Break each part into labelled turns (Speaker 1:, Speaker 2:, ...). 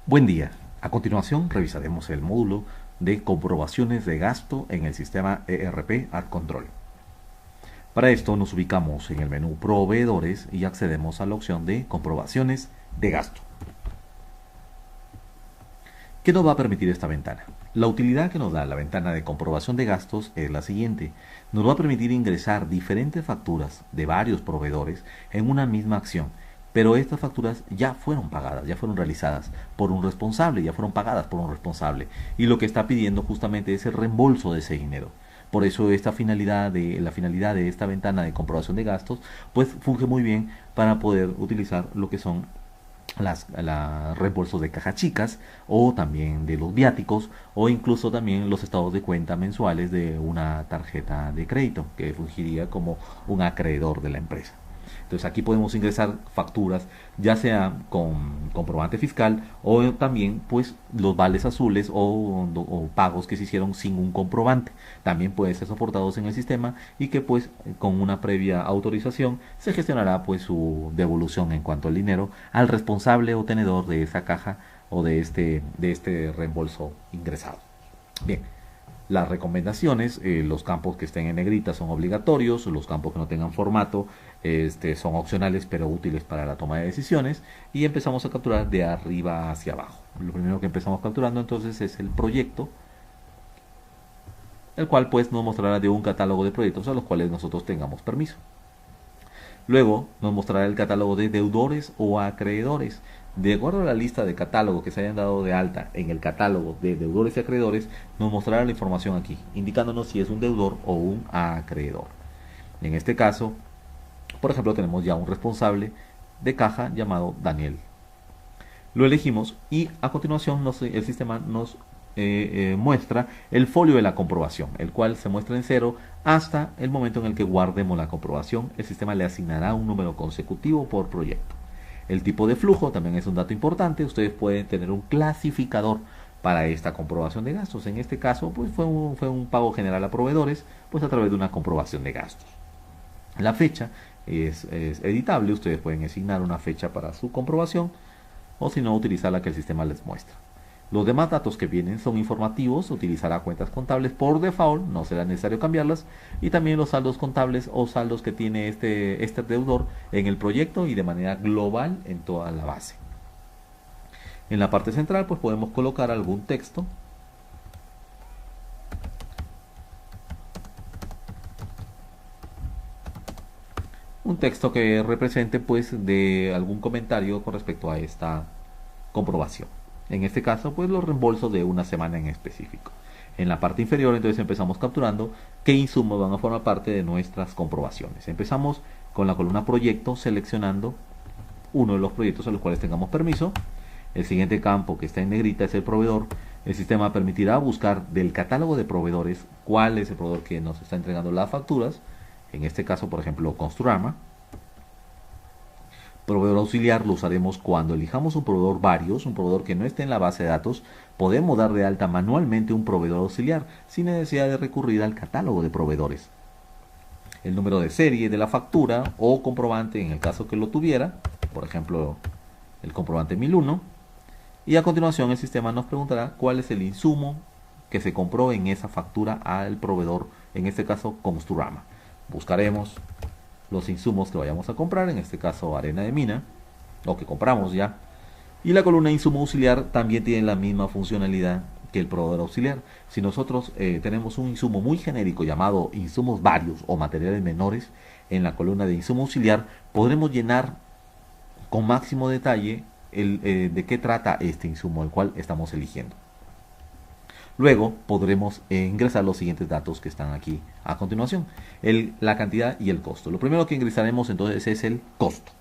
Speaker 1: Buen día. A continuación revisaremos el módulo de comprobaciones de gasto en el sistema ERP AdControl. Para esto nos ubicamos en el menú Proveedores y accedemos a la opción de Comprobaciones de gasto. ¿Qué nos va a permitir esta ventana? La utilidad que nos da la ventana de comprobación de gastos es la siguiente. Nos va a permitir ingresar diferentes facturas de varios proveedores en una misma acción. Pero estas facturas ya fueron pagadas, ya fueron realizadas por un responsable, ya fueron pagadas por un responsable. Y lo que está pidiendo justamente es el reembolso de ese dinero. Por eso la finalidad de esta ventana de comprobación de gastos, pues funge muy bien para poder utilizar lo que son los reembolsos de cajas chicas, o también de los viáticos, o incluso también los estados de cuenta mensuales de una tarjeta de crédito, que fungiría como un acreedor de la empresa. Entonces aquí podemos ingresar facturas, ya sea con comprobante fiscal o también pues los vales azules o pagos que se hicieron sin un comprobante. También pueden ser soportados en el sistema y que pues con una previa autorización se gestionará pues su devolución en cuanto al dinero al responsable o tenedor de esa caja o de este reembolso ingresado. Bien. Las recomendaciones, los campos que estén en negrita son obligatorios, los campos que no tengan formato son opcionales pero útiles para la toma de decisiones, y empezamos a capturar de arriba hacia abajo. Lo primero que empezamos capturando entonces es el proyecto, el cual pues nos mostrará de un catálogo de proyectos a los cuales nosotros tengamos permiso. Luego nos mostrará el catálogo de deudores o acreedores. De acuerdo a la lista de catálogo que se hayan dado de alta en el catálogo de deudores y acreedores, nos mostrará la información aquí, indicándonos si es un deudor o un acreedor. En este caso, por ejemplo, tenemos ya un responsable de caja llamado Daniel. Lo elegimos y a continuación el sistema nos muestra el folio de la comprobación, el cual se muestra en 0 hasta el momento en el que guardemos la comprobación. El sistema le asignará un número consecutivo por proyecto. El tipo de flujo también es un dato importante. Ustedes pueden tener un clasificador para esta comprobación de gastos. En este caso pues fue un pago general a proveedores pues a través de una comprobación de gastos. La fecha es editable. Ustedes pueden asignar una fecha para su comprobación o si no utilizar la que el sistema les muestra. Los demás datos que vienen son informativos, utilizará cuentas contables por default, no será necesario cambiarlas, y también los saldos contables o saldos que tiene este deudor en el proyecto y de manera global en toda la base. En la parte central pues podemos colocar algún texto. Un texto que represente pues de algún comentario con respecto a esta comprobación. En este caso, pues los reembolsos de una semana en específico. En la parte inferior, entonces empezamos capturando qué insumos van a formar parte de nuestras comprobaciones. Empezamos con la columna proyecto, seleccionando uno de los proyectos a los cuales tengamos permiso. El siguiente campo que está en negrita es el proveedor. El sistema permitirá buscar del catálogo de proveedores cuál es el proveedor que nos está entregando las facturas. En este caso, por ejemplo, Construrama. Proveedor auxiliar lo usaremos cuando elijamos un proveedor varios, un proveedor que no esté en la base de datos. Podemos dar de alta manualmente un proveedor auxiliar sin necesidad de recurrir al catálogo de proveedores. El número de serie de la factura o comprobante en el caso que lo tuviera, por ejemplo el comprobante 1001, y a continuación el sistema nos preguntará cuál es el insumo que se compró en esa factura al proveedor, en este caso Construrama. Buscaremos los insumos que vayamos a comprar, en este caso arena de mina, o que compramos ya. Y la columna insumo auxiliar también tiene la misma funcionalidad que el proveedor auxiliar. Si nosotros tenemos un insumo muy genérico llamado insumos varios o materiales menores, en la columna de insumo auxiliar podremos llenar con máximo detalle de qué trata este insumo, el cual estamos eligiendo. Luego podremos ingresar los siguientes datos que están aquí a continuación, la cantidad y el costo. Lo primero que ingresaremos entonces es el costo.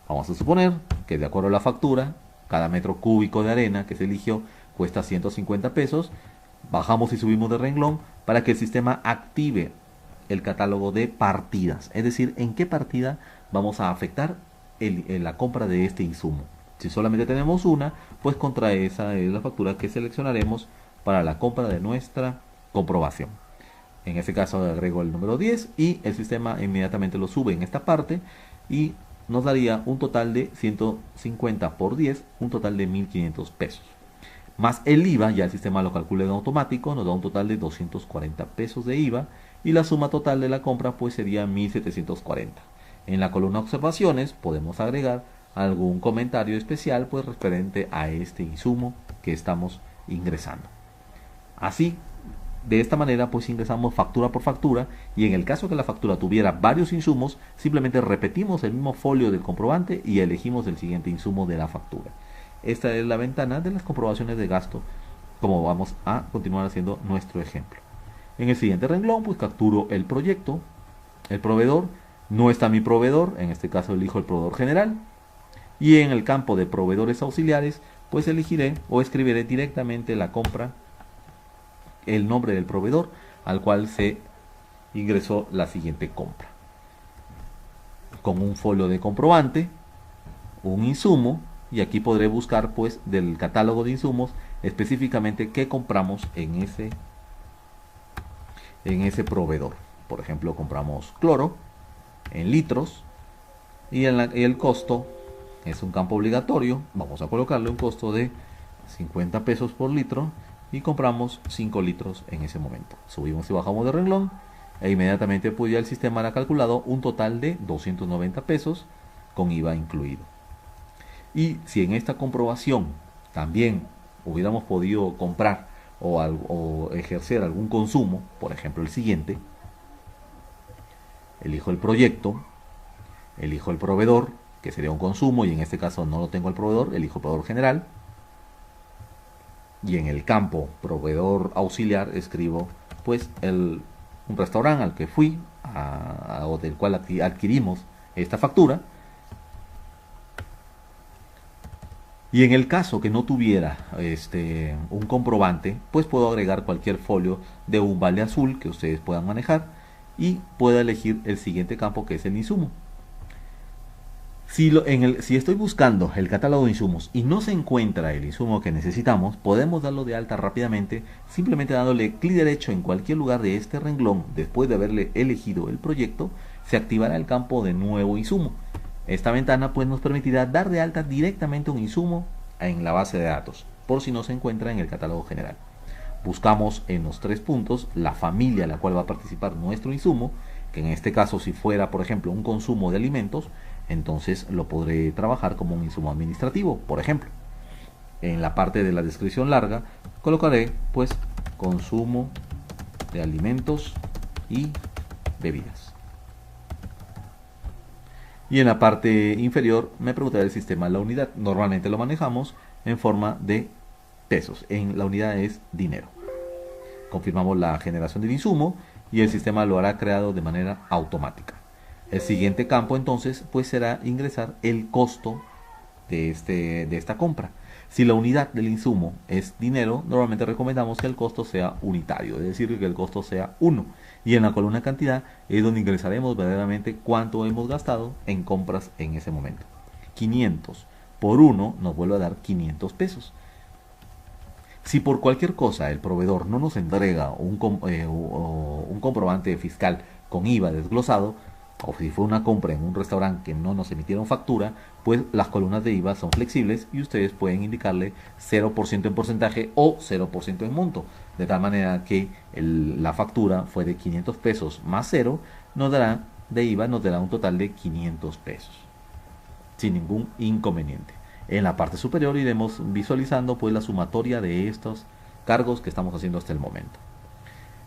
Speaker 1: Vamos a suponer que de acuerdo a la factura, cada metro cúbico de arena que se eligió cuesta 150 pesos. Bajamos y subimos de renglón para que el sistema active el catálogo de partidas, es decir, en qué partida vamos a afectar la compra de este insumo. Si solamente tenemos una, pues contra esa es la factura que seleccionaremos para la compra de nuestra comprobación. En este caso agrego el número 10 y el sistema inmediatamente lo sube en esta parte y nos daría un total de 150 por 10, un total de 1.500 pesos. Más el IVA, ya el sistema lo calcula en automático, nos da un total de 240 pesos de IVA y la suma total de la compra pues sería 1.740. En la columna observaciones podemos agregar algún comentario especial pues referente a este insumo que estamos ingresando. Así, de esta manera pues ingresamos factura por factura y en el caso que la factura tuviera varios insumos, simplemente repetimos el mismo folio del comprobante y elegimos el siguiente insumo de la factura. Esta es la ventana de las comprobaciones de gasto, como vamos a continuar haciendo nuestro ejemplo. En el siguiente renglón pues capturo el proyecto, el proveedor, no está mi proveedor, en este caso elijo el proveedor general, y en el campo de proveedores auxiliares pues elegiré o escribiré directamente la compra, el nombre del proveedor al cual se ingresó la siguiente compra, con un folio de comprobante, un insumo, y aquí podré buscar pues del catálogo de insumos específicamente qué compramos en ese proveedor. Por ejemplo, compramos cloro en litros y el costo es un campo obligatorio. Vamos a colocarle un costo de 50 pesos por litro y compramos 5 litros en ese momento. Subimos y bajamos de renglón e inmediatamente pues ya el sistema ha calculado un total de 290 pesos con IVA incluido. Y si en esta comprobación también hubiéramos podido comprar o ejercer algún consumo, por ejemplo el siguiente, elijo el proyecto, elijo el proveedor, que sería un consumo, y en este caso no lo tengo el proveedor, elijo proveedor general, y en el campo proveedor auxiliar escribo pues un restaurante al que fui o del cual adquirimos esta factura. Y en el caso que no tuviera un comprobante, pues puedo agregar cualquier folio de un vale azul que ustedes puedan manejar y pueda elegir el siguiente campo, que es el insumo. Si estoy buscando el catálogo de insumos y no se encuentra el insumo que necesitamos, podemos darlo de alta rápidamente simplemente dándole clic derecho en cualquier lugar de este renglón. Después de haberle elegido el proyecto, se activará el campo de nuevo insumo. Esta ventana pues nos permitirá dar de alta directamente un insumo en la base de datos, por si no se encuentra en el catálogo general. Buscamos en los 3 puntos la familia en la cual va a participar nuestro insumo, que en este caso si fuera por ejemplo un consumo de alimentos, entonces lo podré trabajar como un insumo administrativo, por ejemplo. En la parte de la descripción larga colocaré pues consumo de alimentos y bebidas. Y en la parte inferior me preguntará el sistema la unidad. Normalmente lo manejamos en forma de pesos. En la unidad es dinero. Confirmamos la generación del insumo y el sistema lo hará creado de manera automática. El siguiente campo entonces pues será ingresar el costo de esta compra. Si la unidad del insumo es dinero, normalmente recomendamos que el costo sea unitario, es decir, que el costo sea 1. Y en la columna cantidad es donde ingresaremos verdaderamente cuánto hemos gastado en compras en ese momento. 500 por 1 nos vuelve a dar 500 pesos. Si por cualquier cosa el proveedor no nos entrega un comprobante fiscal con IVA desglosado, o si fue una compra en un restaurante que no nos emitieron factura, pues las columnas de IVA son flexibles y ustedes pueden indicarle 0% en porcentaje o 0% en monto, de tal manera que la factura fue de 500 pesos más 0, nos dará de IVA, nos dará un total de 500 pesos, sin ningún inconveniente. En la parte superior iremos visualizando pues la sumatoria de estos cargos que estamos haciendo hasta el momento.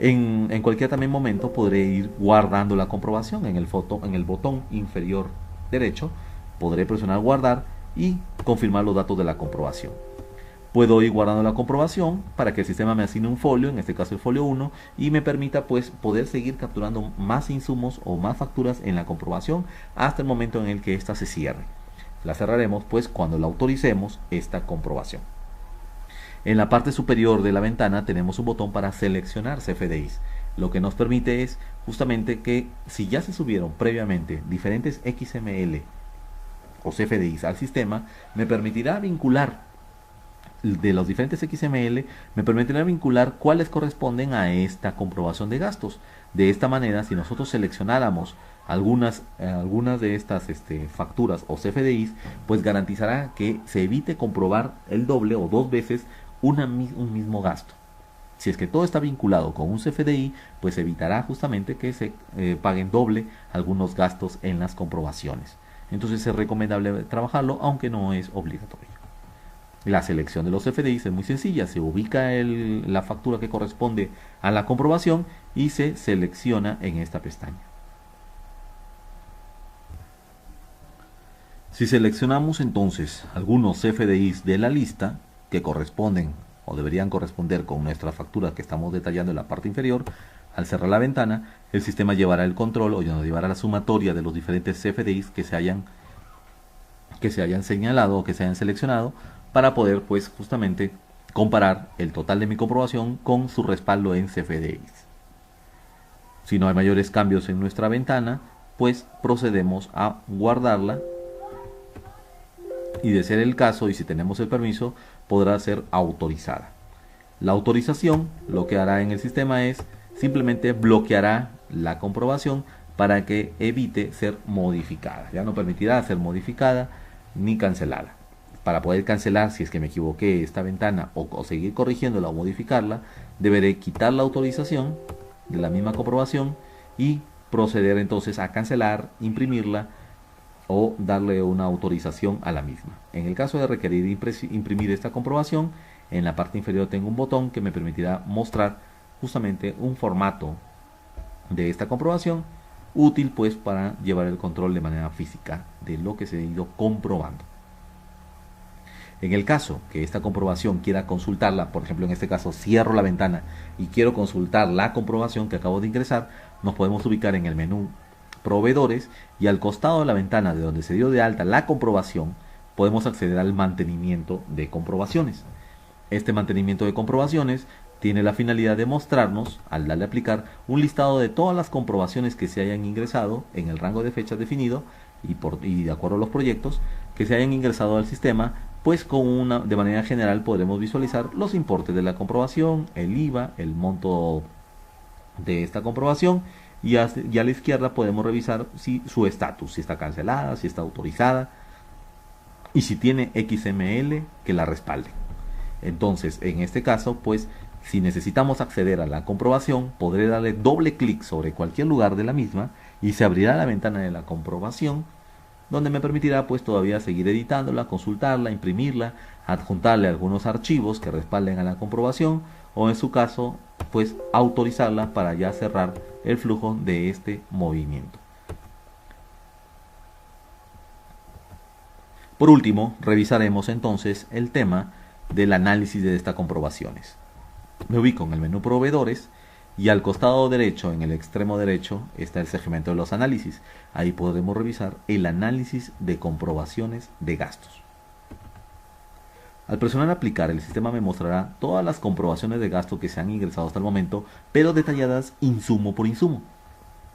Speaker 1: En cualquier también momento podré ir guardando la comprobación en el botón inferior derecho. Podré presionar guardar y confirmar los datos de la comprobación. Puedo ir guardando la comprobación para que el sistema me asigne un folio, en este caso el folio 1, y me permita pues poder seguir capturando más insumos o más facturas en la comprobación hasta el momento en el que ésta se cierre. La cerraremos pues cuando la autoricemos esta comprobación. En la parte superior de la ventana tenemos un botón para seleccionar CFDIs. lo que nos permite es justamente que si ya se subieron previamente diferentes XML o CFDIs al sistema, me permitirá vincular de los diferentes XML, me permitirá vincular cuáles corresponden a esta comprobación de gastos. De esta manera, si nosotros seleccionáramos algunas de estas facturas o CFDIs, pues garantizará que se evite comprobar el doble o dos veces un mismo gasto. Si es que todo está vinculado con un CFDI, pues evitará justamente que se paguen doble algunos gastos en las comprobaciones. Entonces es recomendable trabajarlo, aunque no es obligatorio. La selección de los CFDIs es muy sencilla, se ubica la factura que corresponde a la comprobación y se selecciona en esta pestaña. Si seleccionamos entonces algunos CFDIs de la lista que corresponden o deberían corresponder con nuestra factura que estamos detallando en la parte inferior, al cerrar la ventana, el sistema llevará el control o nos llevará la sumatoria de los diferentes CFDIs que se hayan señalado o que se hayan seleccionado, para poder pues justamente comparar el total de mi comprobación con su respaldo en CFDIs. Si no hay mayores cambios en nuestra ventana, pues procedemos a guardarla y, de ser el caso y si tenemos el permiso, podrá ser autorizada. La autorización lo que hará en el sistema es simplemente bloqueará la comprobación para que evite ser modificada. Ya no permitirá ser modificada ni cancelada. Para poder cancelar, si es que me equivoqué esta ventana o seguir corrigiéndola o modificarla, deberé quitar la autorización de la misma comprobación y proceder entonces a cancelar, imprimirla o darle una autorización a la misma. En el caso de requerir imprimir esta comprobación, en la parte inferior tengo un botón que me permitirá mostrar justamente un formato de esta comprobación, útil pues para llevar el control de manera física de lo que se ha ido comprobando. En el caso que esta comprobación quiera consultarla, por ejemplo en este caso cierro la ventana y quiero consultar la comprobación que acabo de ingresar, nos podemos ubicar en el menú proveedores y al costado de la ventana de donde se dio de alta la comprobación podemos acceder al mantenimiento de comprobaciones. Este mantenimiento de comprobaciones tiene la finalidad de mostrarnos, al darle a aplicar, un listado de todas las comprobaciones que se hayan ingresado en el rango de fechas definido y de acuerdo a los proyectos que se hayan ingresado al sistema, pues de manera general podremos visualizar los importes de la comprobación, el IVA, el monto de esta comprobación y a la izquierda podemos revisar su estatus, si está cancelada, si está autorizada y si tiene XML que la respalde. Entonces, en este caso, pues si necesitamos acceder a la comprobación, podré darle doble clic sobre cualquier lugar de la misma y se abrirá la ventana de la comprobación, donde me permitirá pues todavía seguir editándola, consultarla, imprimirla, adjuntarle algunos archivos que respalden a la comprobación o en su caso pues autorizarla para ya cerrar el flujo de este movimiento. Por último, revisaremos entonces el tema del análisis de estas comprobaciones. Me ubico en el menú proveedores y al costado derecho, en el extremo derecho, está el segmento de los análisis. Ahí podremos revisar el análisis de comprobaciones de gastos. Al presionar aplicar, el sistema me mostrará todas las comprobaciones de gasto que se han ingresado hasta el momento, pero detalladas insumo por insumo.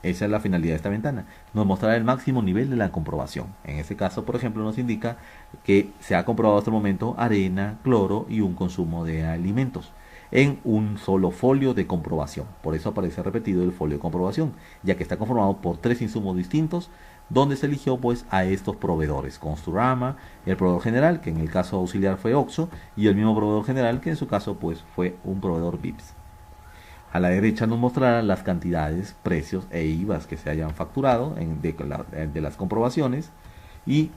Speaker 1: Esa es la finalidad de esta ventana. Nos mostrará el máximo nivel de la comprobación. En este caso, por ejemplo, nos indica que se ha comprobado hasta el momento arena, cloro y un consumo de alimentos en un solo folio de comprobación. Por eso aparece repetido el folio de comprobación, ya que está conformado por 3 insumos distintos, donde se eligió pues a estos proveedores: Construrama, el proveedor general, que en el caso auxiliar fue OXXO, y el mismo proveedor general, que en su caso pues fue un proveedor VIPS. A la derecha nos mostrará las cantidades, precios e IVAs que se hayan facturado de las comprobaciones, y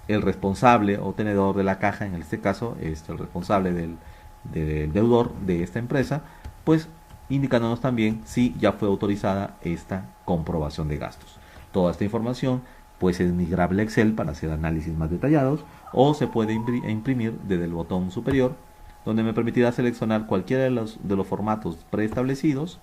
Speaker 1: el responsable o tenedor de la caja, en este caso es el responsable del deudor de esta empresa, pues indicándonos también si ya fue autorizada esta comprobación de gastos. Toda esta información pues es migrable a Excel para hacer análisis más detallados, o se puede imprimir desde el botón superior, donde me permitirá seleccionar cualquiera de los formatos preestablecidos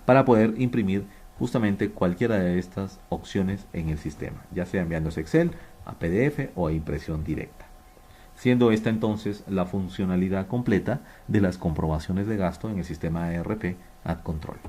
Speaker 1: para poder imprimir justamente cualquiera de estas opciones en el sistema, ya sea enviándose Excel, a PDF o a impresión directa. Siendo esta entonces la funcionalidad completa de las comprobaciones de gasto en el sistema ERP Ad control.